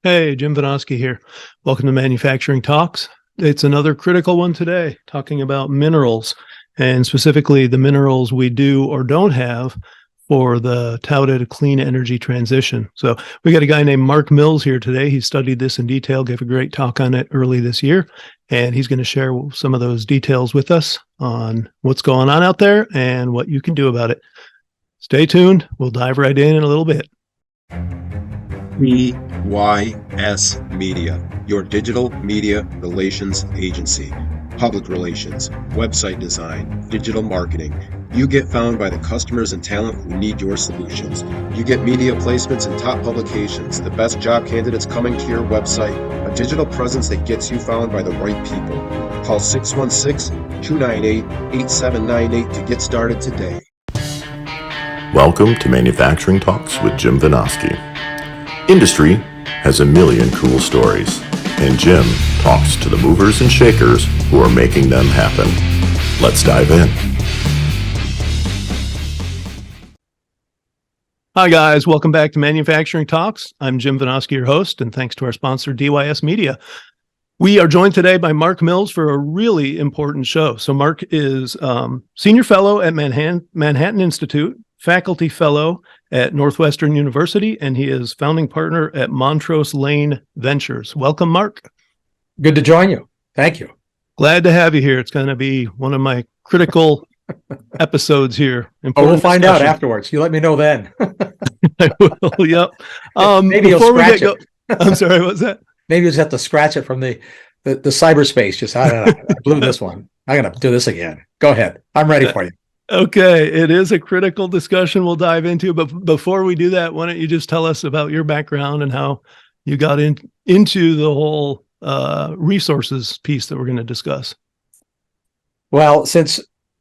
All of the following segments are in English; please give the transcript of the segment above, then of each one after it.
Hey, Jim Vanosky here. Welcome to Manufacturing Talks. It's another critical one today, talking about minerals, and specifically the minerals we do or don't have for the touted clean energy transition. So we got a guy named Mark Mills here today. He studied this in detail, gave a great talk on it early this year, and he's going to share some of those details with us on what's going on out there and what you can do about it. Stay tuned. We'll dive right in a little bit. PYS Media, your digital media relations agency. Public relations, website design, digital marketing. You get found by the customers and talent who need your solutions. You get media placements in top publications, the best job candidates coming to your website, a digital presence that gets you found by the right people. Call 616-298-8798 to get started today. Welcome to Manufacturing Talks with Jim Vanosky. Industry has a million cool stories, and Jim talks to the movers and shakers who are making them happen. Let's dive in. Hi, guys. Welcome back to Manufacturing Talks. I'm Jim Vanosky, your host, and thanks to our sponsor, DYS Media. We are joined today by Mark Mills for a really important show. So Mark is Senior Fellow at Manhattan Institute, Faculty Fellow at Northwestern University, and he is founding partner at Montrose Lane Ventures. Welcome, Mark. Good to join you. Thank you. Glad to have you here. It's going to be one of my critical episodes here. We'll find out afterwards. You let me know then. I will, yep. Maybe you'll scratch it. I'm sorry, what's that? Maybe you just have to scratch it from the cyberspace. Just, I don't know. I blew this one. I'm going to do this again. Go ahead. I'm ready for you. Okay, it is a critical discussion we'll dive into, but before we do that, why don't you just tell us about your background and how you got into the whole resources piece that we're going to discuss? Well, since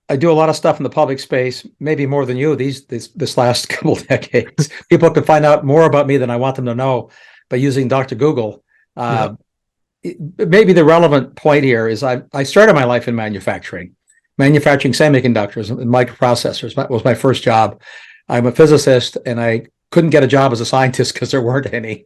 I do a lot of stuff in the public space, maybe more than you this last couple of decades, people can find out more about me than I want them to know by using Dr. Google. Maybe the relevant point here is I started my life in manufacturing semiconductors and microprocessors. That was my first job. I'm a physicist, and I couldn't get a job as a scientist because there weren't any.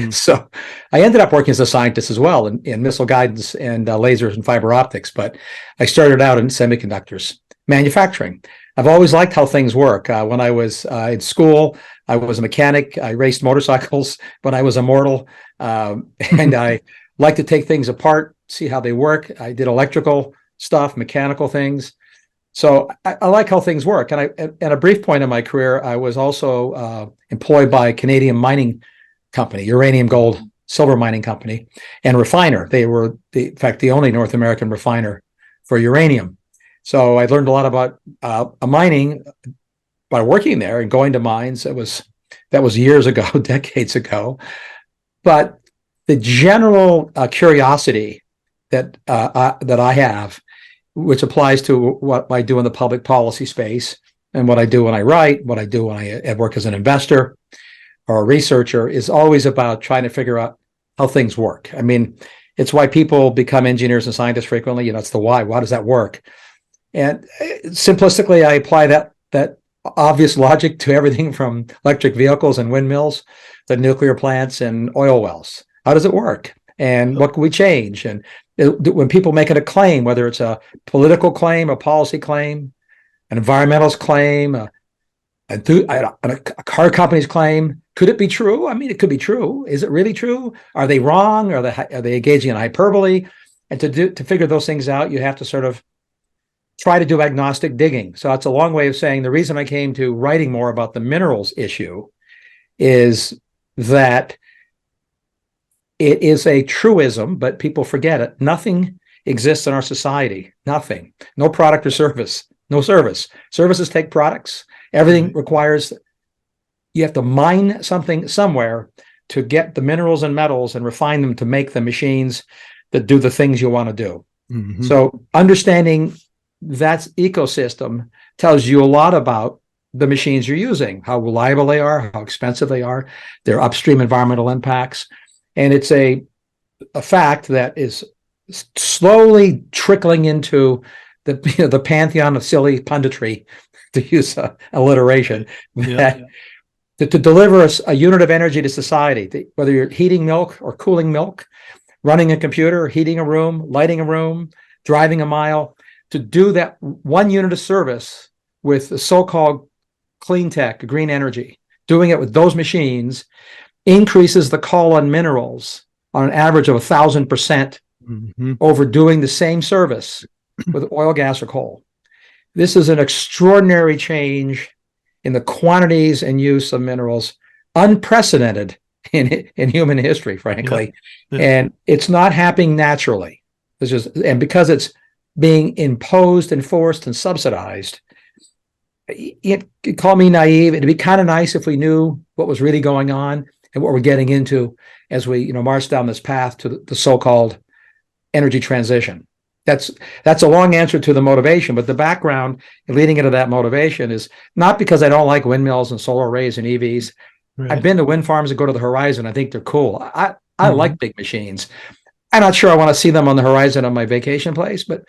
So I ended up working as a scientist as well in missile guidance and lasers and fiber optics. But I started out in semiconductors manufacturing. I've always liked how things work. When I was in school, I was a mechanic. I raced motorcycles when I was immortal. And I like to take things apart, see how they work. I did electrical stuff, mechanical things. So I like how things work. And at a brief point in my career, I was also employed by a Canadian mining company, uranium, gold, silver mining company, and refiner. They were, in fact, the only North American refiner for uranium. So I learned a lot about mining by working there and going to mines. That was years ago, decades ago. But the general curiosity that I have, which applies to what I do in the public policy space and what I do when I write, what I do when I work as an investor or a researcher, is always about trying to figure out how things work. I mean, it's why people become engineers and scientists frequently. It's the why. Why does that work? And simplistically, I apply that obvious logic to everything from electric vehicles and windmills to nuclear plants and oil wells. How does it work? And what can we change? And when people make it a claim, whether it's a political claim, a policy claim, an environmentalist claim, a car company's claim, could it be true? I mean, it could be true. Is it really true? Are they wrong? Are they engaging in hyperbole? And to figure those things out, you have to sort of try to do agnostic digging. So that's a long way of saying the reason I came to writing more about the minerals issue is that it is a truism, but people forget it. Nothing exists in our society. Nothing. No product or service. No service. Services take products. Everything requires, you have to mine something somewhere to get the minerals and metals and refine them to make the machines that do the things you want to do. Mm-hmm. So understanding that ecosystem tells you a lot about the machines you're using, how reliable they are, how expensive they are, their upstream environmental impacts. And it's a fact that is slowly trickling into the pantheon of silly punditry, to use alliteration, that to deliver a unit of energy to society, whether you're heating milk or cooling milk, running a computer, heating a room, lighting a room, driving a mile, to do that one unit of service with the so-called clean tech, green energy, doing it with those machines increases the call on minerals on an average of 1,000% over doing the same service with oil, gas, or coal. This is an extraordinary change in the quantities and use of minerals, unprecedented in human history, frankly. Yeah. And it's not happening naturally. And because it's being imposed, enforced, and subsidized, you call me naive. It'd be kind of nice if we knew what was really going on and what we're getting into as we, march down this path to the so-called energy transition. That's a long answer to the motivation, but the background leading into that motivation is not because I don't like windmills and solar arrays and EVs. Right. I've been to wind farms that go to the horizon. I think they're cool. I like big machines. I'm not sure I want to see them on the horizon of my vacation place, but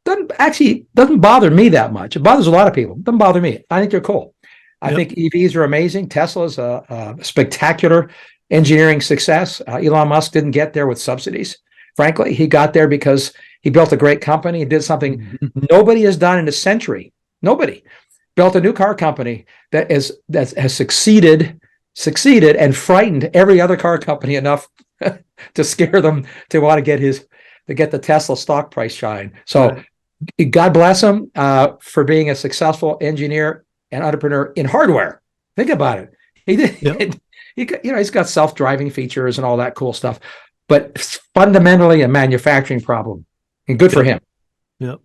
doesn't bother me that much. It bothers a lot of people. It doesn't bother me. I think they're cool. I think EVs are amazing. Tesla's a spectacular engineering success. Elon Musk didn't get there with subsidies. Frankly, he got there because he built a great company. He did something nobody has done in a century. Nobody built a new car company that has succeeded and frightened every other car company enough to scare them to want to get the Tesla stock price shine. So God bless him for being a successful engineer and entrepreneur in hardware. Think about it. He did. Yep. He's got self-driving features and all that cool stuff, but fundamentally a manufacturing problem. And good for him. Yep.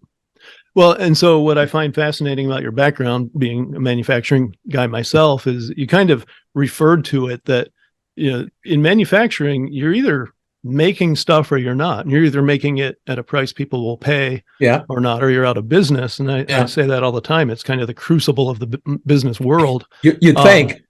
Well, and so what I find fascinating about your background, being a manufacturing guy myself, is you kind of referred to it that, in manufacturing, you're either making stuff or you're not. And you're either making it at a price people will pay or not, or you're out of business. And I say that all the time. It's kind of the crucible of the business world. You'd think.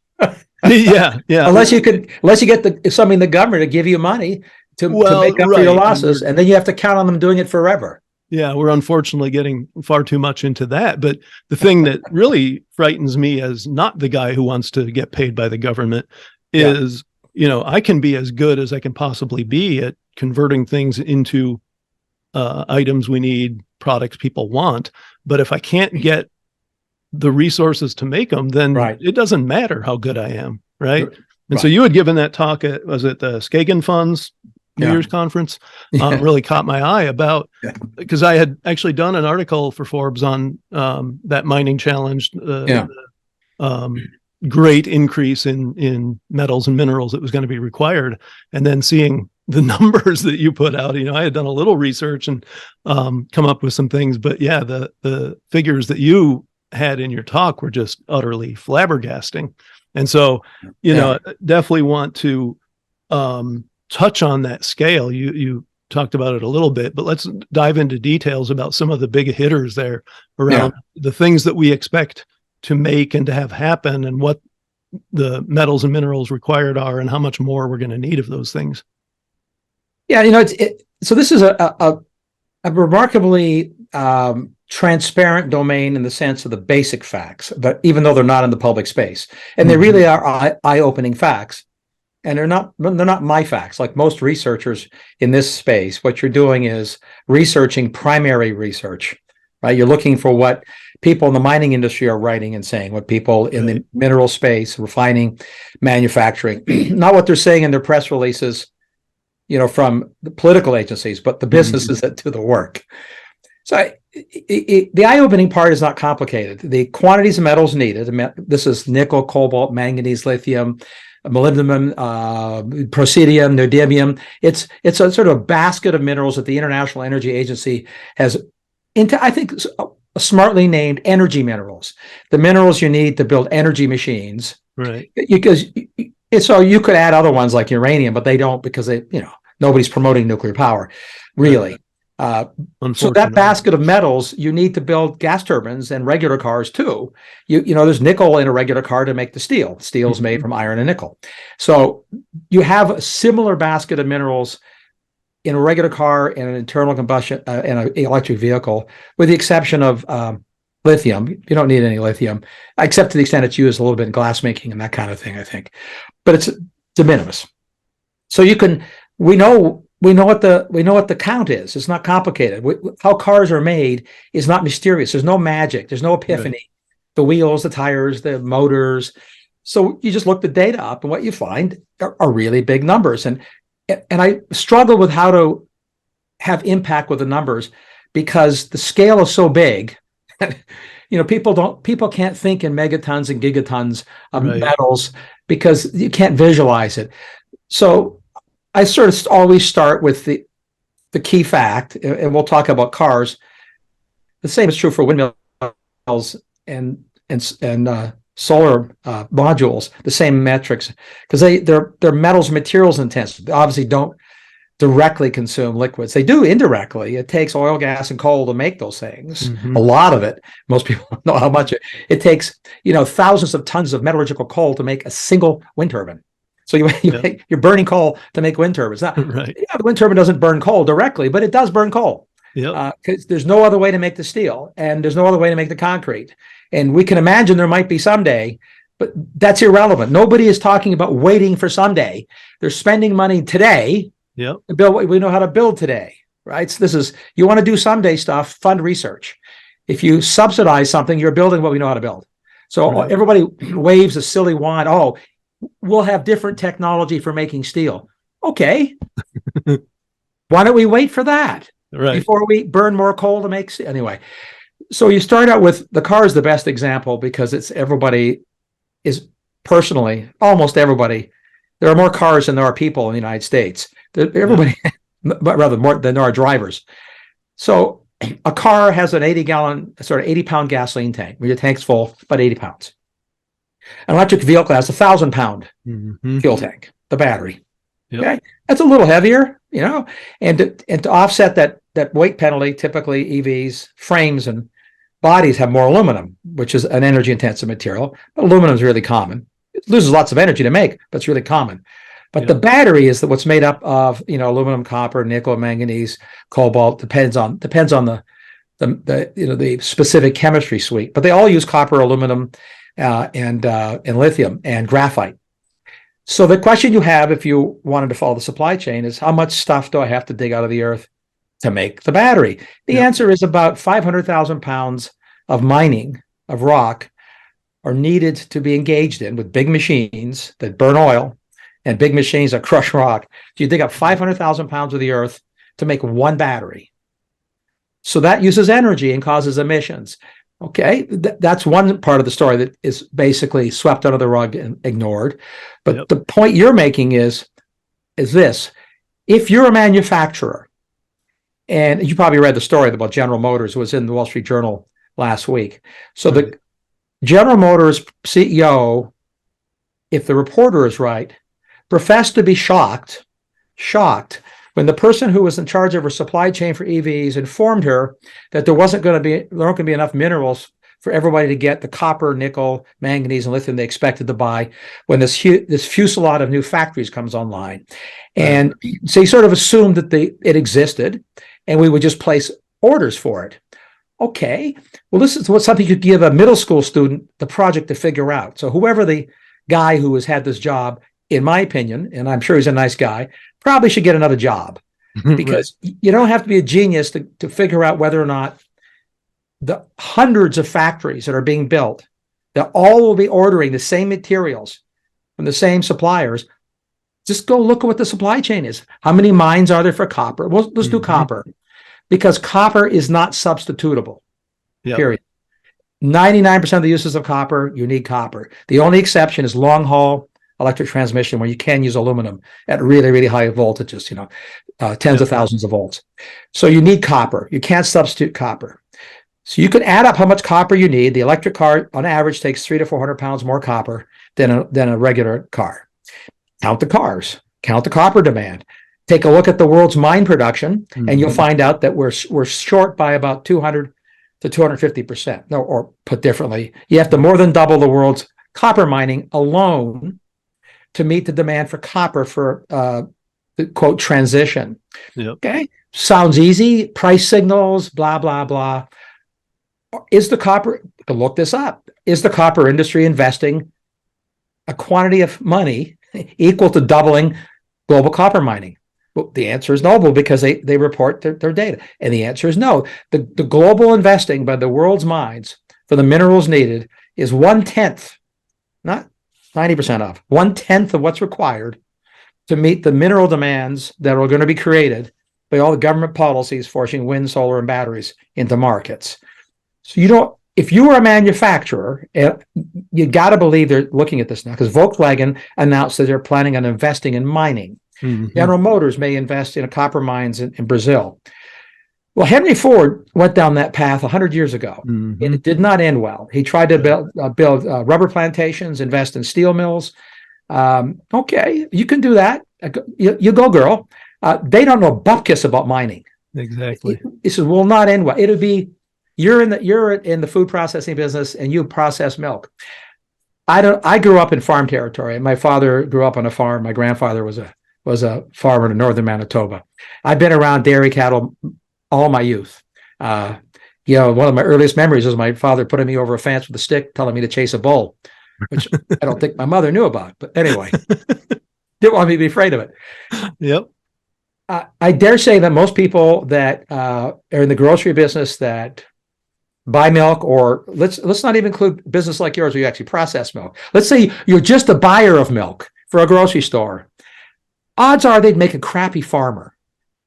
Yeah. Unless you get something the government to give you money to make up for your losses, and then you have to count on them doing it forever. Yeah, we're unfortunately getting far too much into that. But the thing that really frightens me as not the guy who wants to get paid by the government is, I can be as good as I can possibly be at converting things into items we need, products people want. But if I can't get the resources to make them, then it doesn't matter how good I am, right? And so you had given that talk at, was it the Skagen Funds New Year's conference? Really caught my eye about, because I had actually done an article for Forbes on that mining challenge, great increase in metals and minerals that was going to be required. And then seeing the numbers that you put out, I had done a little research and come up with some things, but the figures that you had in your talk were just utterly flabbergasting. And so, definitely want to touch on that scale. You talked about it a little bit, but let's dive into details about some of the big hitters there around the things that we expect to make and to have happen, and what the metals and minerals required are, and how much more we're going to need of those things. Yeah, so this is a remarkably transparent domain in the sense of the basic facts, but even though they're not in the public space, and they really are eye-opening facts, and they're not my facts. Like most researchers in this space, what you're doing is researching primary research, right? You're looking for what people in the mining industry are writing and saying, what people in the mineral space, refining, manufacturing, not what they're saying in their press releases, from the political agencies, but the businesses that do the work. So the eye-opening part is not complicated. The quantities of metals needed, this is nickel, cobalt, manganese, lithium, molybdenum, praseodymium, neodymium. It's a sort of basket of minerals that the International Energy Agency has, I think, smartly named energy minerals. The minerals you need to build energy machines. Right. Because so you could add other ones like uranium, but they don't, because nobody's promoting nuclear power, really. So that basket of metals you need to build gas turbines and regular cars too. There's nickel in a regular car to make the steel. Steel is made from iron and nickel. So you have a similar basket of minerals in a regular car and an internal combustion and an electric vehicle, with the exception of lithium. You don't need any lithium, except to the extent it's used a little bit in glass making and that kind of thing, I think. But it's de minimis. So we know what the count is. It's not complicated. How cars are made is not mysterious. There's no magic. There's no epiphany. Right. The wheels, the tires, the motors. So you just look the data up, and what you find are really big numbers. And I struggle with how to have impact with the numbers because the scale is so big. People can't think in megatons and gigatons of metals because you can't visualize it. So I sort of always start with the key fact, and we'll talk about cars. The same is true for windmills and solar modules. The same metrics, because they're metals materials intensive. They obviously don't directly consume liquids. They do indirectly. It takes oil, gas, and coal to make those things. A lot of it. Most people don't know how much it takes. Thousands of tons of metallurgical coal to make a single wind turbine. So you're burning coal to make wind turbines. Now, the wind turbine doesn't burn coal directly, but it does burn coal. Because there's no other way to make the steel, and there's no other way to make the concrete. And we can imagine there might be someday, but that's irrelevant. Nobody is talking about waiting for someday. They're spending money today to build what we know how to build today, right? So you want to do someday stuff, fund research. If you subsidize something, you're building what we know how to build. So everybody waves a silly wand. Oh, we'll have different technology for making steel. Okay. Why don't we wait for that before we burn more coal to make steel? Anyway, so you start out with the car is the best example because almost everybody. There are more cars than there are people in the United States. Everybody, but rather more than there are drivers. So a car has an 80-pound gasoline tank where your tank's full, about 80 pounds. An electric vehicle has 1,000-pound fuel tank, the battery. Okay, that's a little heavier, and to offset that weight penalty, typically EVs, frames and bodies have more aluminum, which is an energy-intensive material. But aluminum is really common. It loses lots of energy to make, but it's really common. But the battery is what's made up of aluminum, copper, nickel, manganese, cobalt. Depends on the specific chemistry suite. But they all use copper, aluminum, and lithium and graphite. So the question you have if you wanted to follow the supply chain is how much stuff do I have to dig out of the earth to make the battery? The answer is about 500,000 pounds of mining of rock are needed to be engaged in with big machines that burn oil and big machines that crush rock. So you dig up 500,000 pounds of the earth to make one battery. So that uses energy and causes emissions. Okay, that's one part of the story that is basically swept under the rug and ignored. But the point you're making is this. If you're a manufacturer, and you probably read the story about General Motors, it was in the Wall Street Journal last week. So the General Motors CEO, if the reporter is right, professed to be shocked when the person who was in charge of her supply chain for EVs informed her that there weren't going to be enough minerals for everybody to get the copper, nickel, manganese, and lithium they expected to buy when this fusillade of new factories comes online. And so he sort of assumed that it existed, and we would just place orders for it. Okay, well, this is something you could give a middle school student the project to figure out. So whoever the guy who has had this job, in my opinion, and I'm sure he's a nice guy, probably should get another job because you don't have to be a genius to figure out whether or not the hundreds of factories that are being built, that all will be ordering the same materials from the same suppliers. Just go look at what the supply chain is. How many mines are there for copper? Well, let's do copper because copper is not substitutable, period. 99% of the uses of copper, you need copper. The only exception is long haul electric transmission where you can use aluminum at really, really high voltages, tens of thousands of volts. So you need copper. You can't substitute copper. So you can add up how much copper you need. The electric car on average takes 300 to 400 pounds more copper than a regular car. Count the cars, count the copper demand. Take a look at the world's mine production, and you'll find out that we're short by about 200 to 250%. No, or put differently, you have to more than double the world's copper mining alone to meet the demand for copper for the quote transition. Okay, sounds easy. Price signals, blah blah blah. Is the copper, look this up, is the copper industry investing a quantity of money equal to doubling global copper mining? Well, the answer is no, because they report their data. And the answer is no. The global investing by the world's mines for the minerals needed is 1/10, not 90% of, 1/10 of what's required to meet the mineral demands that are going to be created by all the government policies forcing wind, solar, and batteries into markets. So if you were a manufacturer, you got to believe they're looking at this now, because Volkswagen announced that they're planning on investing in mining. Mm-hmm. General Motors may invest in copper mines in Brazil. Well, Henry Ford went down that path 100 years ago, and it did not end well. He tried to build rubber plantations, invest in steel mills. Okay, you can do that. You go, girl. They don't know bupkis about mining. Exactly. It says will not end well. It'll be you're in the food processing business and you process milk. I grew up in farm territory. My father grew up on a farm. My grandfather was a farmer in northern Manitoba. I've been around dairy cattle all my youth. One of my earliest memories is my father putting me over a fence with a stick, telling me to chase a bull, which I don't think my mother knew about. But anyway, didn't want me to be afraid of it. Yep. I dare say that most people that are in the grocery business that buy milk, or let's not even include business like yours where you actually process milk. Let's say you're just a buyer of milk for a grocery store. Odds are they'd make a crappy farmer,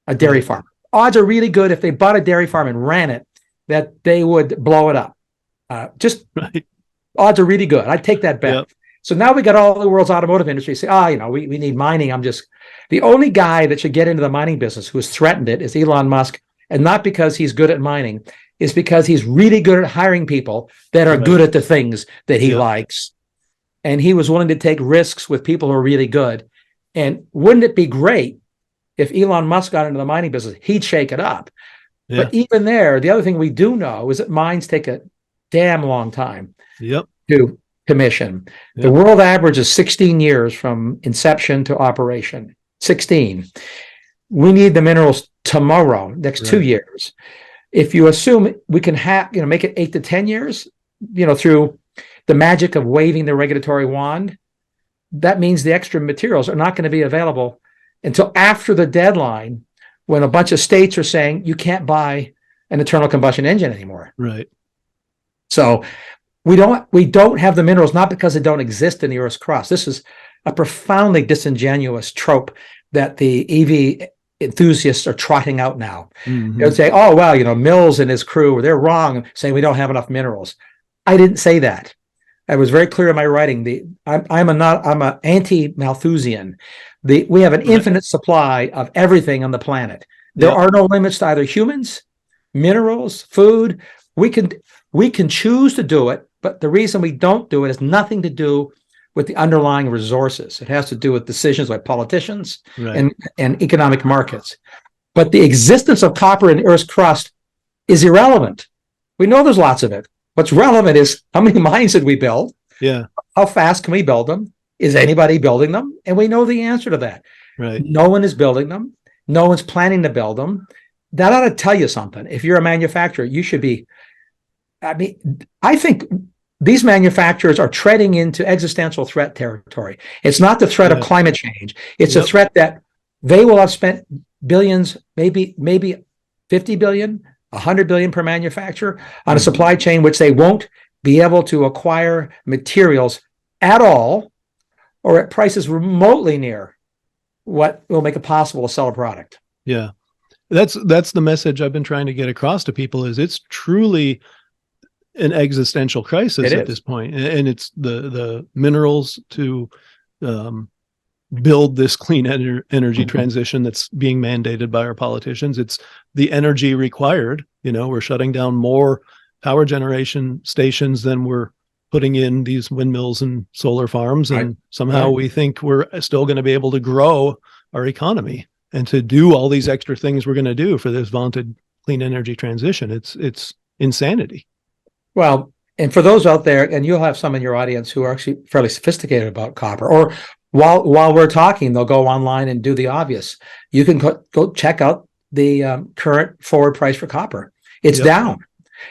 a dairy farmer. Odds are really good if they bought a dairy farm and ran it, that they would blow it up. Odds are really good. I'd take that bet. Yep. So now we got all the world's automotive industry say, we need mining. The only guy that should get into the mining business who has threatened it is Elon Musk, and not because he's good at mining, is because he's really good at hiring people that are good at the things that he likes. And he was willing to take risks with people who are really good. And wouldn't it be great if Elon Musk got into the mining business? He'd shake it up. Yeah. But even there, the other thing we do know is that mines take a damn long time to commission. Yep. The world average is 16 years from inception to operation. 16. We need the minerals tomorrow, next 2 years. If you assume we can make it 8 to 10 years, through the magic of waving the regulatory wand, that means the extra materials are not going to be available until after the deadline, when a bunch of states are saying you can't buy an internal combustion engine anymore. Right. So we don't have the minerals, not because they don't exist in the Earth's crust. This is a profoundly disingenuous trope that the EV enthusiasts are trotting out now. Mm-hmm. They'll say, Mills and his crew, they're wrong saying we don't have enough minerals. I didn't say that. I was very clear in my writing. I'm an anti-Malthusian. We have an infinite supply of everything on the planet. There are no limits to either humans, minerals, food. We can choose to do it, but the reason we don't do it has nothing to do with the underlying resources. It has to do with decisions by politicians and economic markets. But the existence of copper in the Earth's crust is irrelevant. We know there's lots of it. What's relevant is how many mines did we build? Yeah. How fast can we build them? Is anybody building them? And we know the answer to that. Right. No one is building them. No one's planning to build them. That ought to tell you something. If you're a manufacturer, you should be. I think these manufacturers are treading into existential threat territory. It's not the threat of climate change. It's a threat that they will have spent billions, maybe 50 billion, 100 billion per manufacturer on a supply chain, which they won't be able to acquire materials at all or at prices remotely near what will make it possible to sell a product. Yeah. That's the message I've been trying to get across to people, is it's truly an existential crisis at this point. And it's the minerals to build this clean energy transition that's being mandated by our politicians. It's the energy required. We're shutting down more power generation stations than we're putting in these windmills and solar farms. And somehow we think we're still going to be able to grow our economy and to do all these extra things we're going to do for this vaunted clean energy transition. It's insanity. Well, and for those out there, and you'll have some in your audience who are actually fairly sophisticated about copper, or while we're talking, they'll go online and do the obvious. You can go check out the current forward price for copper. It's down.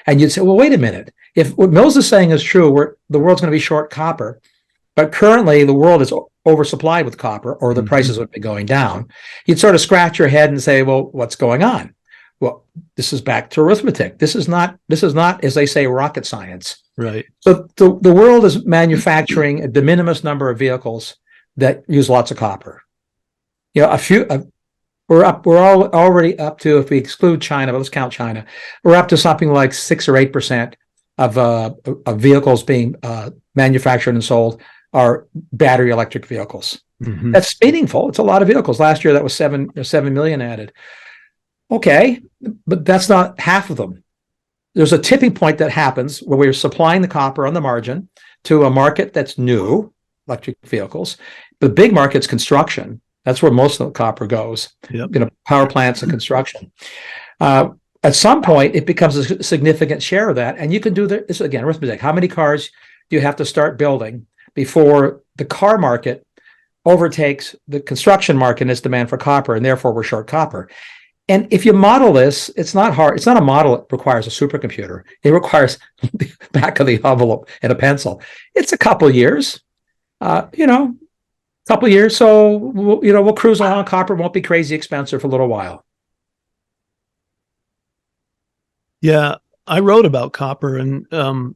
And you'd say, well, wait a minute. If what Mills is saying is true, the world's going to be short copper, but currently the world is oversupplied with copper, or the prices would be going down. You'd sort of scratch your head and say, well, what's going on? Well, this is back to arithmetic. This is not, as they say, rocket science. Right. So the world is manufacturing a de minimis number of vehicles that use lots of copper. You know, we're all already up to, if we exclude China, but let's count China, we're up to something like 6 or 8% of vehicles being manufactured and sold are battery electric vehicles. That's meaningful. It's a lot of vehicles. Last year, that was 7 million added. Okay, but that's not half of them. There's a tipping point that happens where we're supplying the copper on the margin to a market that's new, electric vehicles. The big market's construction. That's where most of the copper goes. Yep. You know, power plants and construction. At some point, it becomes a significant share of that, and you can do this again. Arithmetic. How many cars do you have to start building before the car market overtakes the construction market in its demand for copper, and therefore we're short copper? And if you model this, it's not hard. It's not a model that requires a supercomputer. It requires the back of the envelope and a pencil. It's a couple years, couple years. So, we'll cruise along. Copper won't be crazy expensive for a little while. Yeah, I wrote about copper and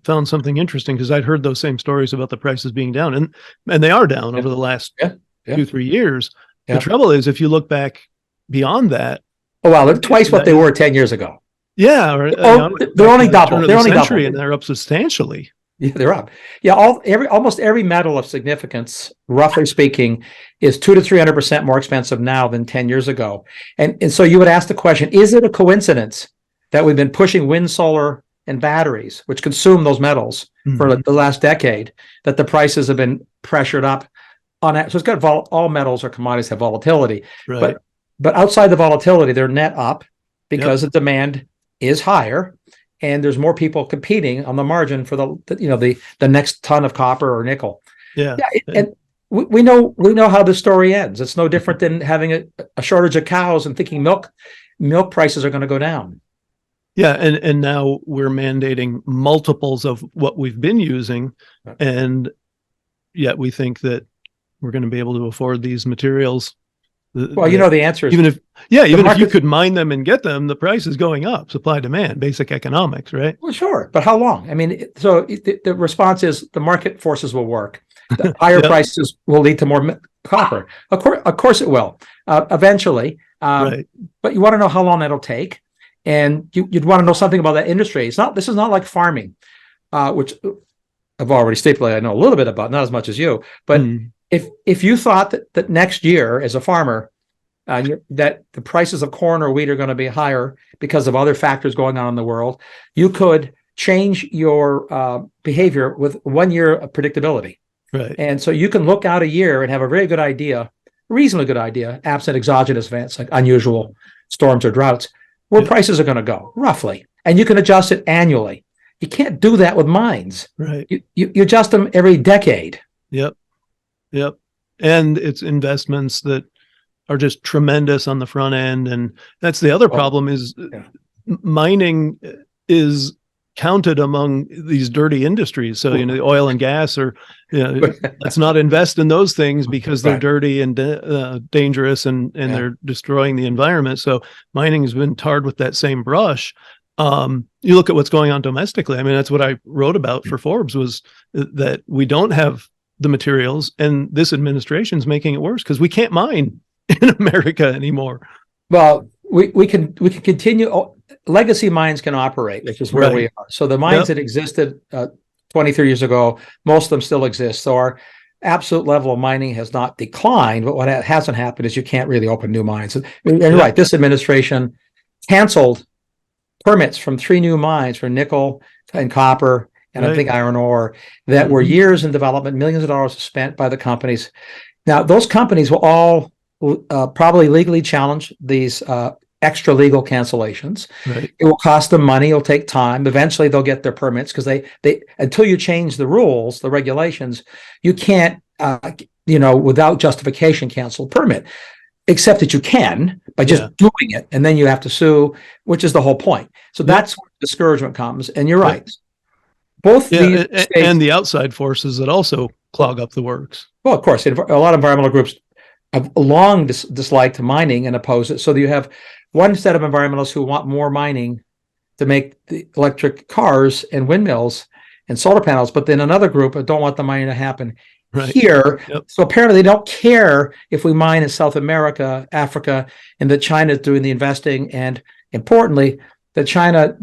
found something interesting because I'd heard those same stories about the prices being down, and they are down over the last 2-3 years. The trouble is, if you look back beyond that, oh wow, they're twice what they were 10 years ago. Yeah, they're only double. They're only double, and they're up substantially. Yeah, they're up. Yeah, almost every metal of significance, roughly speaking, is 200 to 300% more expensive now than 10 years ago. And so you would ask the question: is it a coincidence that we've been pushing wind, solar, and batteries, which consume those metals for the last decade, that the prices have been pressured up on it? So it's got all metals or commodities have volatility, right? But outside the volatility, they're net up because the demand is higher, and there's more people competing on the margin for the next ton of copper or nickel. And we know how the story ends. It's no different than having a shortage of cows and thinking milk prices are going to go down. Yeah, and now we're mandating multiples of what we've been using, and yet we think that we're going to be able to afford these materials. Well, the answer is even if you could mine them and get them, the price is going up. Supply demand, basic economics, right? Well, sure, but how long? I mean, so the response is the market forces will work. The higher prices will lead to more copper. Of course, it will eventually. Right. But you want to know how long that'll take, and you'd want to know something about that industry. This is not like farming, which I've already stipulated. I know a little bit about, not as much as you, but. If you thought that next year as a farmer, that the prices of corn or wheat are going to be higher because of other factors going on in the world, you could change your behavior with 1 year of predictability. Right. And so you can look out a year and have a very good idea, reasonably good idea, absent exogenous events like unusual storms or droughts, where prices are going to go, roughly. And you can adjust it annually. You can't do that with mines. Right. You adjust them every decade. Yep. And it's investments that are just tremendous on the front end. And that's the other problem is mining is counted among these dirty industries. So, the oil and gas let's not invest in those things because they're dirty and dangerous and they're destroying the environment. So mining has been tarred with that same brush. You look at what's going on domestically. I mean, that's what I wrote about for Forbes, was that we don't have the materials, and this administration is making it worse because we can't mine in America anymore. Well, we can continue. Legacy mines can operate, which is where we are. So the mines that existed 20, 30 years ago, most of them still exist. So our absolute level of mining has not declined, but what hasn't happened is you can't really open new mines. And you're right, this administration canceled permits from 3 new mines for nickel and copper, and I think iron ore, that were years in development, millions of dollars spent by the companies. Now, those companies will all probably legally challenge these extra legal cancellations. Right. It will cost them money. It'll take time. Eventually, they'll get their permits because they until you change the rules, the regulations, you can't, without justification, cancel a permit. Except that you can by just doing it, and then you have to sue, which is the whole point. So that's discouragement comes. And you're right. Both these states, and the outside forces that also clog up the works. Well, of course, a lot of environmental groups have long disliked mining and oppose it. So you have one set of environmentalists who want more mining to make the electric cars and windmills and solar panels, but then another group that don't want the mining to happen here. Yep. So apparently they don't care if we mine in South America, Africa, and that China is doing the investing. And importantly, that China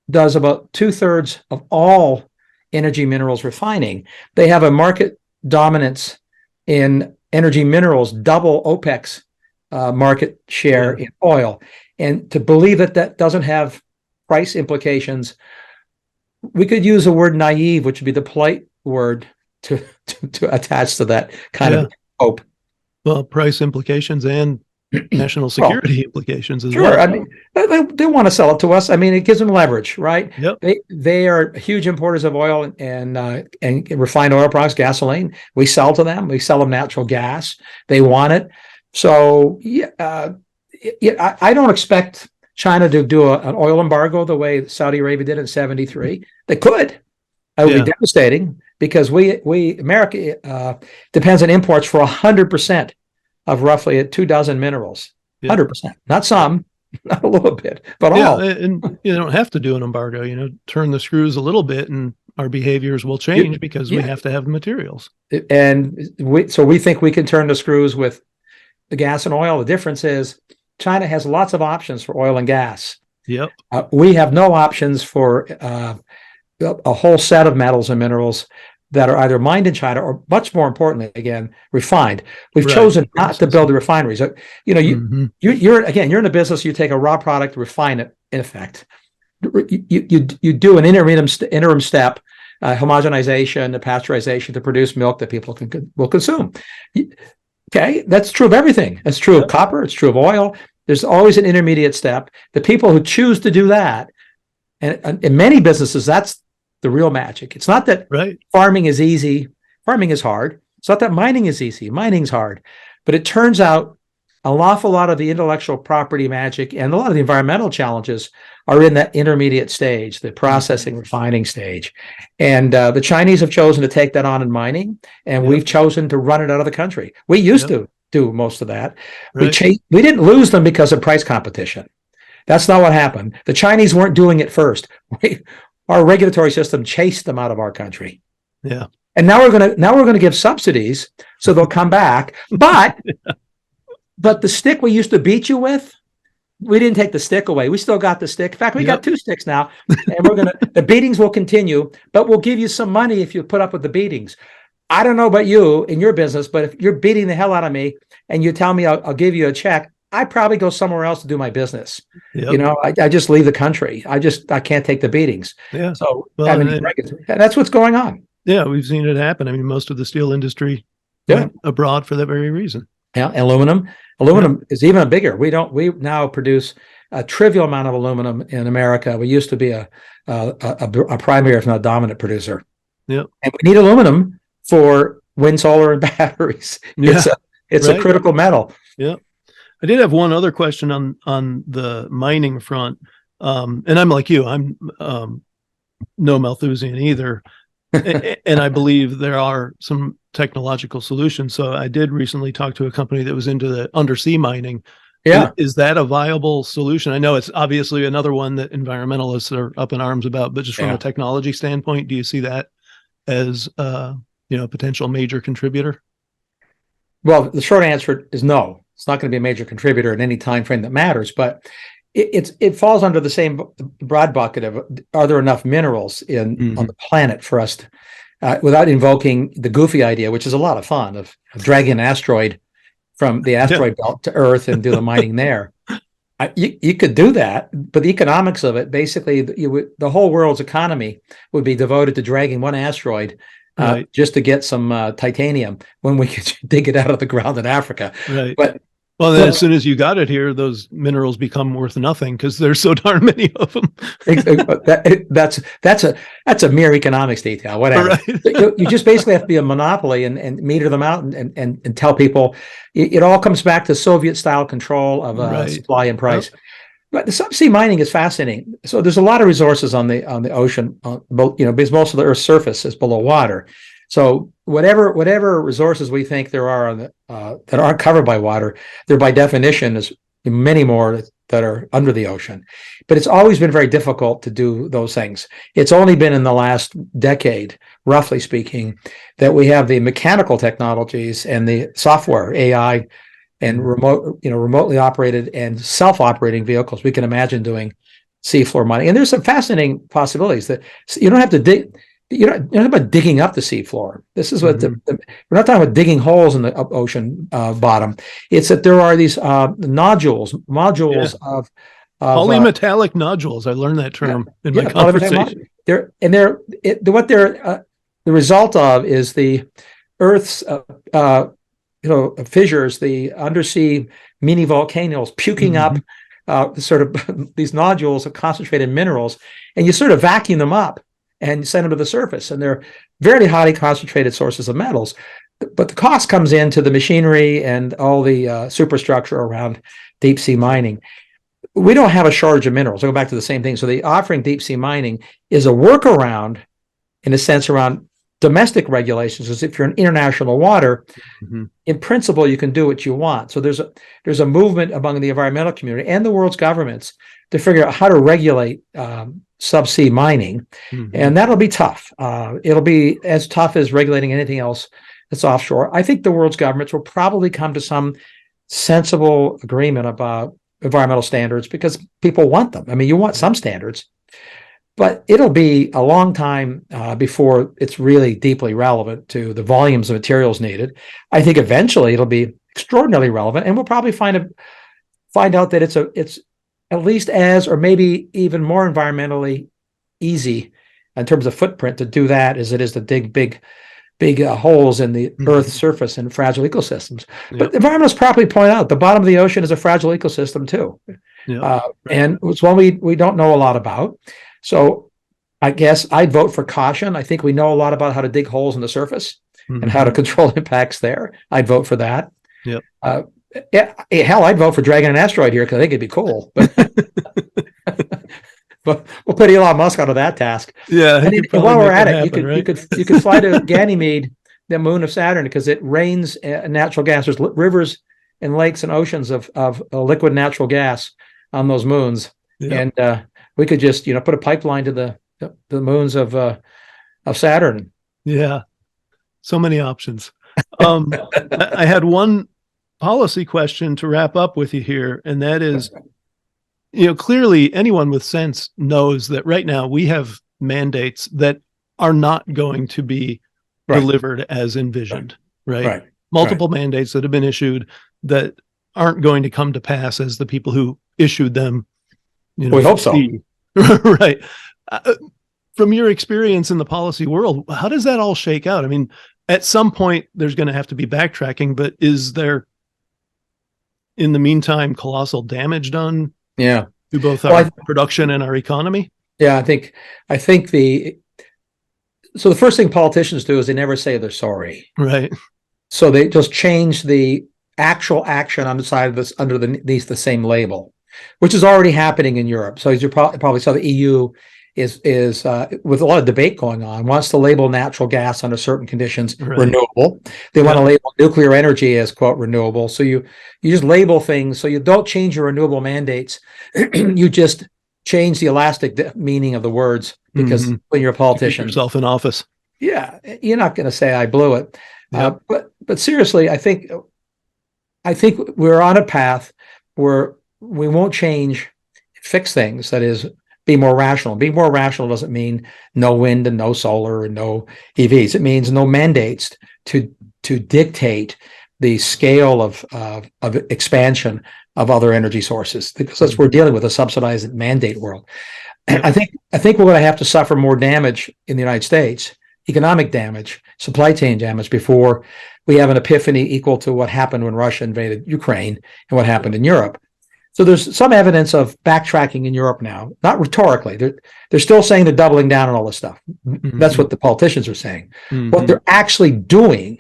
does about 2/3 of all energy minerals refining. They have a market dominance in energy minerals, double OPEC's market share in oil. And to believe that that doesn't have price implications, we could use the word naive, which would be the polite word to attach to that kind of hope. Well, price implications and national security implications as well. Sure, I mean, they want to sell it to us. I mean, it gives them leverage, right? Yep. They are huge importers of oil and refined oil products, gasoline. We sell to them. We sell them natural gas. They want it. So I don't expect China to do an oil embargo the way Saudi Arabia did in '73. They could. It would be devastating because America depends on imports for 100% of roughly 24 minerals. 100%, not some, not a little bit, but all. And you don't have to do an embargo. Turn the screws a little bit, and our behaviors will change because we have to have the materials. And we think we can turn the screws with the gas and oil. The difference is China has lots of options for oil and gas. Yep. We have no options for a whole set of metals and minerals that are either mined in China or, much more importantly, again, refined. We've chosen not to build the refineries. You're in a business. You take a raw product, refine it. In effect, you do an interim step, homogenization, the pasteurization to produce milk that people will consume. Okay, that's true of everything. That's true of copper. It's true of oil. There's always an intermediate step. The people who choose to do that, and in many businesses, that's the real magic. It's not that farming is easy. Farming is hard. It's not that mining is easy. Mining's hard. But it turns out an awful lot of the intellectual property magic and a lot of the environmental challenges are in that intermediate stage, the processing, refining stage. And the Chinese have chosen to take that on in mining, and we've chosen to run it out of the country. We used to do most of that. We didn't lose them because of price competition. That's not what happened. The Chinese weren't doing it first. Our regulatory system chased them out of our country. Yeah. And now we're gonna give subsidies so they'll come back. But the stick we used to beat you with, we didn't take the stick away. We still got the stick. In fact, we got 2 sticks now, and the beatings will continue, but we'll give you some money if you put up with the beatings. I don't know about you in your business, but if you're beating the hell out of me and you tell me I'll give you a check, I probably go somewhere else to do my business. Yep. I just leave the country. I can't take the beatings. Yeah. So and that's what's going on. Yeah, we've seen it happen. I mean, most of the steel industry went abroad for that very reason. Yeah, aluminum is even bigger. We now produce a trivial amount of aluminum in America. We used to be a primary, if not dominant, producer. Yeah, and we need aluminum for wind, solar, and batteries. It's a critical metal. Yeah. I did have one other question on the mining front. And I'm like you, I'm no Malthusian either. And I believe there are some technological solutions. So I did recently talk to a company that was into the undersea mining. Yeah. Is that a viable solution? I know it's obviously another one that environmentalists are up in arms about, but just from a technology standpoint, do you see that as a potential major contributor? Well, the short answer is no. It's not going to be a major contributor in any time frame that matters, but it falls under the same broad bucket of, are there enough minerals on the planet for us to, without invoking the goofy idea, which is a lot of fun, of dragging an asteroid from the asteroid belt to Earth and do the mining there. You could do that, but the economics of it, basically, the whole world's economy would be devoted to dragging one asteroid just to get some titanium when we could dig it out of the ground in Africa. Right. Well, then as soon as you got it here, those minerals become worth nothing because there's so darn many of them. That's a mere economics detail. Whatever. Right. You just basically have to be a monopoly and meter them out and tell people. It all comes back to Soviet style control of supply and price. But the subsea mining is fascinating. So there's a lot of resources on the ocean, because most of the Earth's surface is below water. So whatever resources we think there are on that aren't covered by water, there by definition is many more that are under the ocean. But it's always been very difficult to do those things. It's only been in the last decade, roughly speaking, that we have the mechanical technologies and the software, AI, and remotely operated and self-operating vehicles. We can imagine doing seafloor mining. And there's some fascinating possibilities that you don't have to dig. You're not about digging up the seafloor. This is what we're not talking about digging holes in the ocean bottom. It's that there are these modules of polymetallic nodules. I learned that term in my conversation. The result of is the Earth's fissures, the undersea mini volcanoes puking up sort of these nodules of concentrated minerals, and you sort of vacuum them up and send them to the surface. And they're very highly concentrated sources of metals. But the cost comes into the machinery and all the superstructure around deep sea mining. We don't have a shortage of minerals. I'll go back to the same thing. So the offering deep sea mining is a workaround, in a sense, around domestic regulations. Because if you're in international water, in principle, you can do what you want. So there's a movement among the environmental community and the world's governments to figure out how to regulate subsea mining, and that'll be tough. It'll be as tough as regulating anything else that's offshore. I think the world's governments will probably come to some sensible agreement about environmental standards because people want them. I mean, you want some standards, but it'll be a long time before it's really deeply relevant to the volumes of materials needed. I think eventually it'll be extraordinarily relevant, and we'll probably find out that it's at least as, or maybe even more environmentally easy in terms of footprint to do that as it is to dig big holes in the Earth's surface and fragile ecosystems. Yep. But the environmentalists properly point out the bottom of the ocean is a fragile ecosystem too. Yep. And it's one we don't know a lot about. So I guess I'd vote for caution. I think we know a lot about how to dig holes in the surface and how to control impacts there. I'd vote for that. Yep. Hell, I'd vote for dragging an asteroid here because I think it'd be cool. But, but we'll put Elon Musk out of that task. Yeah. And while we're at it, you could fly to Ganymede, the moon of Saturn, because it rains natural gas. There's rivers and lakes and oceans of liquid natural gas on those moons, and we could just put a pipeline to the moons of Saturn. Yeah, so many options. I had one policy question to wrap up with you here, and that is, clearly anyone with sense knows that right now we have mandates that are not going to be delivered as envisioned, right? Multiple mandates that have been issued that aren't going to come to pass as the people who issued them, we hope so. Right. From your experience in the policy world, how does that all shake out? I mean, at some point there's going to have to be backtracking, but is there, in the meantime, colossal damage done to both our production and our economy? Yeah, I think the first thing politicians do is they never say they're sorry. Right. So they just change the actual action on the side of this underneath the same label, which is already happening in Europe. So as you probably saw, the EU is with a lot of debate going on, wants to label natural gas under certain conditions renewable. They want to label nuclear energy as, quote, renewable. So you just label things. So you don't change your renewable mandates. You just change the elastic meaning of the words, because when you're a politician, keep yourself in office. Yeah, you're not going to say I blew it. Yep. But seriously, I think we're on a path where we won't fix things. That is, be more rational. Being more rational doesn't mean no wind and no solar and no EVs. It means no mandates to dictate the scale of expansion of other energy sources, because we're dealing with a subsidized mandate world. I think we're going to have to suffer more damage in the United States, economic damage, supply chain damage, before we have an epiphany equal to what happened when Russia invaded Ukraine and what happened in Europe. So there's some evidence of backtracking in Europe now, not rhetorically. They're still saying they're doubling down on all this stuff. That's what the politicians are saying. What they're actually doing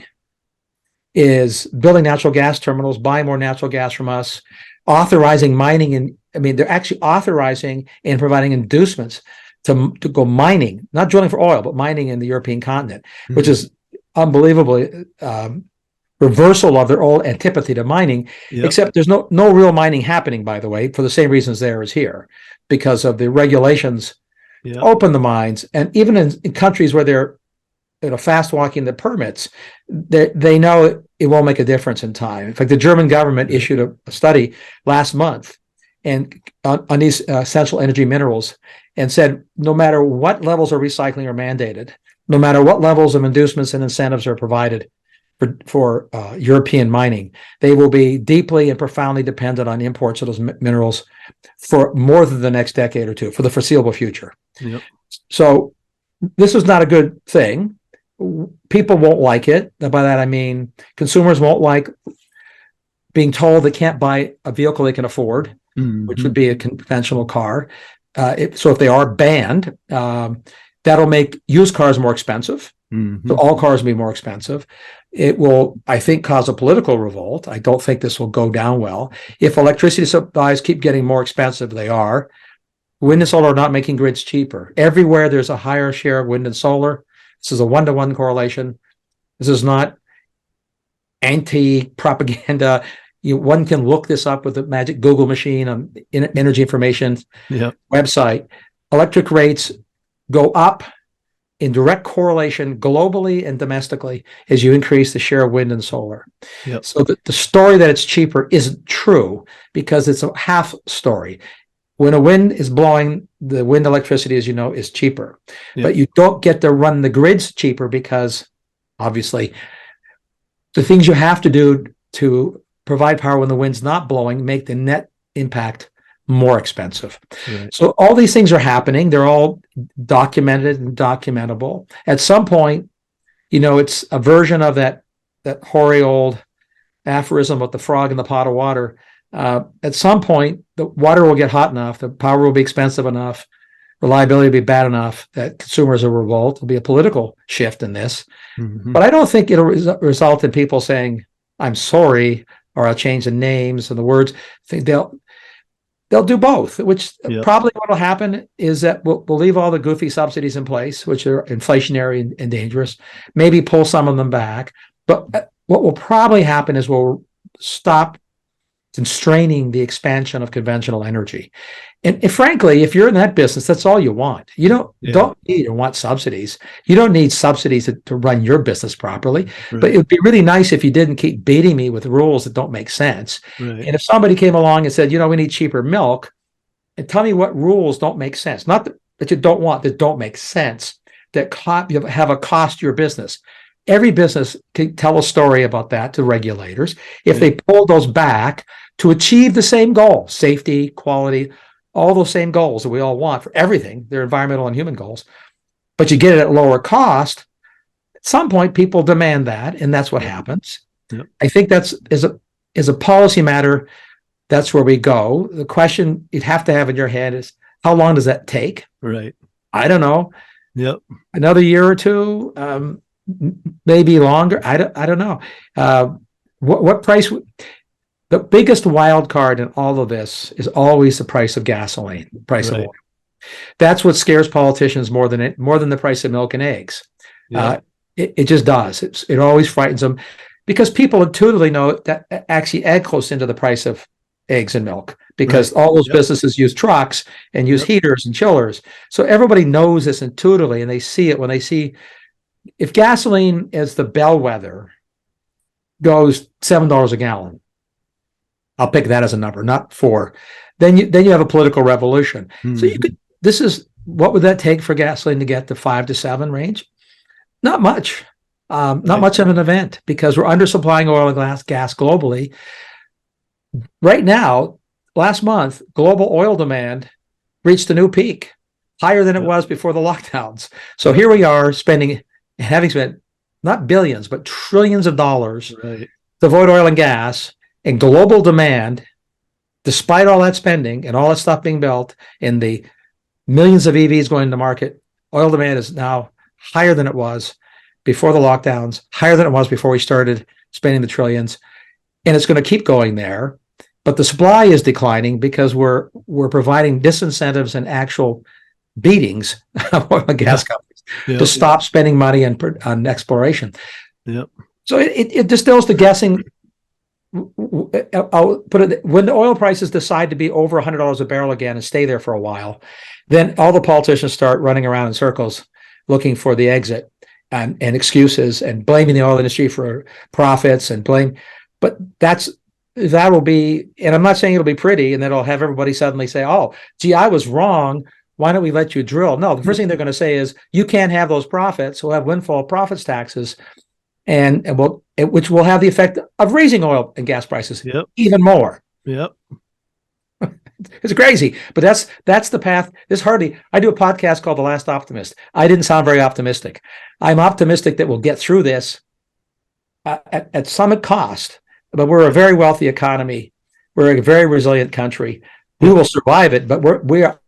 is building natural gas terminals, buying more natural gas from us, authorizing mining, and I mean, they're actually authorizing and providing inducements to go mining, not drilling for oil, but mining in the European continent, which is unbelievably reversal of their old antipathy to mining. Except there's no real mining happening, by the way, for the same reasons there is here, because of the regulations open the mines. And even in countries where they're fast walking the permits, they know it won't make a difference in time. In fact, the German government issued a study last month and on these essential energy minerals, and said no matter what levels of recycling are mandated, no matter what levels of inducements and incentives are provided for European mining, they will be deeply and profoundly dependent on imports of those minerals for more than the next decade or two, for the foreseeable future. So this is not a good thing. People won't like it. By that I mean consumers won't like being told they can't buy a vehicle they can afford, which would be a conventional car. So if they are banned, that'll make used cars more expensive. So all cars will be more expensive. It will, I think, cause a political revolt. I don't think this will go down well. If electricity supplies keep getting more expensive, they are. Wind and solar are not making grids cheaper. Everywhere there's a higher share of wind and solar. This is a one-to-one correlation. This is not anti-propaganda. One can look this up with the magic Google machine on energy information website. Electric rates go up in direct correlation globally and domestically as you increase the share of wind and solar. So the story that it's cheaper isn't true, because it's a half story. When a wind is blowing, the wind electricity, as you know, is cheaper. But you don't get to run the grids cheaper, because obviously the things you have to do to provide power when the wind's not blowing make the net impact more expensive. So all these things are happening. They're all documented and documentable. At some point, it's a version of that hoary old aphorism about the frog in the pot of water. At some point, the water will get hot enough, the power will be expensive enough, reliability will be bad enough that consumers will revolt. There'll be a political shift in this. But I don't think it'll result in people saying, I'm sorry, or I'll change the names and the words. I think they'll do both, which probably what will happen is that we'll leave all the goofy subsidies in place, which are inflationary and dangerous, maybe pull some of them back. But what will probably happen is we'll stop constraining the expansion of conventional energy. And frankly, if you're in that business, that's all you want. You don't need or want subsidies. You don't need subsidies to run your business properly. But it would be really nice if you didn't keep beating me with rules that don't make sense. And if somebody came along and said, we need cheaper milk, and tell me what rules don't make sense, not that you don't want, that don't make sense, that have a cost to your business. Every business can tell a story about that to regulators. If they pull those back to achieve the same goal, safety, quality, all those same goals that we all want for everything, they're environmental and human goals, but you get it at lower cost, at some point people demand that, and that's what happens. I think that's as a policy matter, that's where we go. The question you'd have to have in your head is, how long does that take? I don't know. Another year or two, maybe longer. I don't know. What price? The biggest wild card in all of this is always the price of gasoline, price of oil. That's what scares politicians more than the price of milk and eggs. It just does. It always frightens them, because people intuitively know that actually add close into the price of eggs and milk, because all those businesses use trucks and use heaters and chillers. So everybody knows this intuitively, and they see it when they see, if gasoline as the bellwether goes $7 a gallon, I'll pick that as a number, not 4. Then you have a political revolution. So what would that take for gasoline to get to 5 to 7 range? Not much. Not much of an event, because we're undersupplying oil and gas globally. Right now, last month, global oil demand reached a new peak, higher than it was before the lockdowns. So here we are having spent not billions, but trillions of dollars to avoid oil and gas, and global demand, despite all that spending and all that stuff being built and the millions of EVs going to market, oil demand is now higher than it was before the lockdowns, higher than it was before we started spending the trillions. And it's going to keep going there. but the supply is declining because we're providing disincentives and actual beatings of oil and gas companies to stop spending money on exploration. Yep. So it distills to guessing. I'll put it, when the oil prices decide to be over $100 a barrel again and stay there for a while, then all the politicians start running around in circles looking for the exit and excuses and blaming the oil industry for profits and but that will be, and I'm not saying it'll be pretty and that'll have everybody suddenly say, oh, gee, I was wrong. Why don't we let you drill? No, the first thing they're going to say is you can't have those profits. We'll have windfall profits taxes, which will have the effect of raising oil and gas prices even more. Yep. It's crazy, but that's the path. I do a podcast called The Last Optimist. I didn't sound very optimistic. I'm optimistic that we'll get through this at some cost, but we're a very wealthy economy. We're a very resilient country. We will survive it, but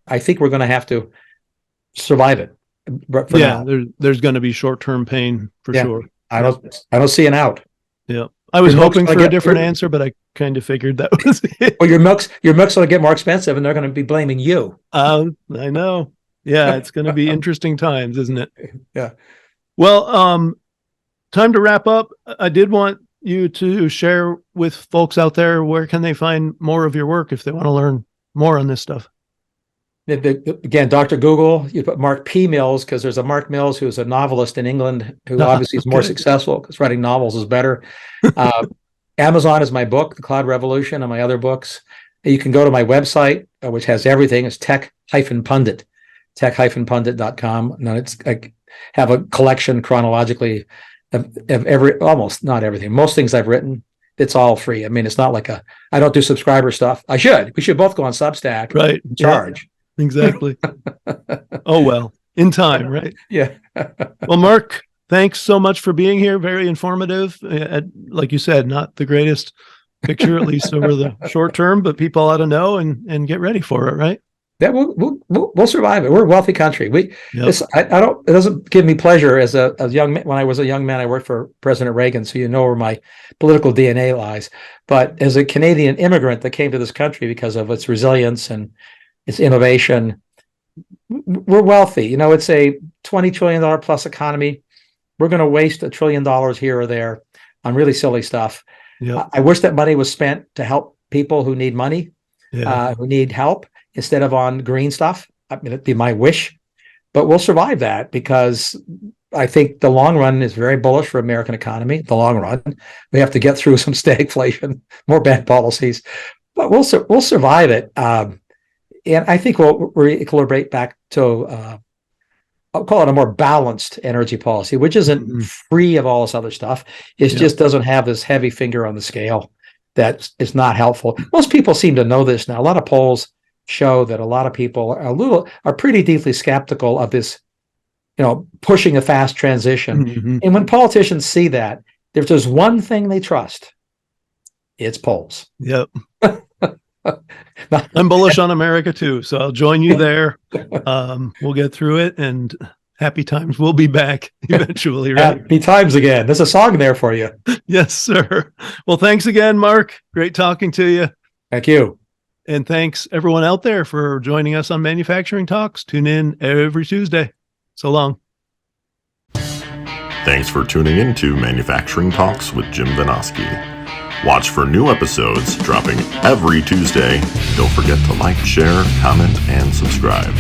I think we're going to have to survive it. There's going to be short-term pain for sure. I don't see an out. Yeah. I was hoping for a different answer, but I kind of figured that was it. Well, your milk's going to get more expensive and they're going to be blaming you. I know. Yeah. It's going to be interesting times, isn't it? Yeah. Well, time to wrap up. I did want you to share with folks out there, where can they find more of your work if they want to learn more on this stuff? Again, Dr. Google, you put Mark P. Mills, because there's a Mark Mills who's a novelist in England who obviously is more successful because writing novels is better. Amazon is my book, The Cloud Revolution, and my other books. You can go to my website, which has everything. It's tech-pundit, tech-pundit.com. Now I have a collection chronologically of almost not everything. Most things I've written, it's all free. I mean, it's not like I don't do subscriber stuff. I should. We should both go on Substack. Right. Charge. Yeah. Exactly. Oh, well, in time, right? Yeah. Well, Mark, thanks so much for being here. Very informative. Like you said, not the greatest picture, at least over the short term, but people ought to know and get ready for it, right? Yeah, we'll survive it. We're a wealthy country. It doesn't give me pleasure as a young man. When I was a young man, I worked for President Reagan, so you know where my political DNA lies. But as a Canadian immigrant that came to this country because of its resilience and its innovation, we're wealthy. You know, it's a $20 trillion plus economy. We're going to waste $1 trillion here or there on really silly stuff. Yep. I wish that money was spent to help people who need money, who need help, instead of on green stuff. I mean, it'd be my wish, but we'll survive that because I think the long run is very bullish for American economy. The long run, we have to get through some stagflation, more bad policies, but we'll survive it. And I think we'll re-equilibrate back to, I'll call it a more balanced energy policy, which isn't free of all this other stuff. It just doesn't have this heavy finger on the scale that is not helpful. Most people seem to know this now. A lot of polls show that a lot of people are pretty deeply skeptical of this, pushing a fast transition. Mm-hmm. And when politicians see that, if there's one thing they trust, it's polls. Yep. I'm bullish on America too, so I'll join you there. We'll get through it, and happy times will be back eventually, right? Happy times again. There's a song there for you. Yes, sir. Well, thanks again, Mark. Great talking to you. Thank you. And thanks everyone out there for joining us on Manufacturing Talks. Tune in every Tuesday. So long. Thanks for tuning in to Manufacturing Talks with Jim Vinosky. Watch for new episodes dropping every Tuesday. Don't forget to like, share, comment, and subscribe.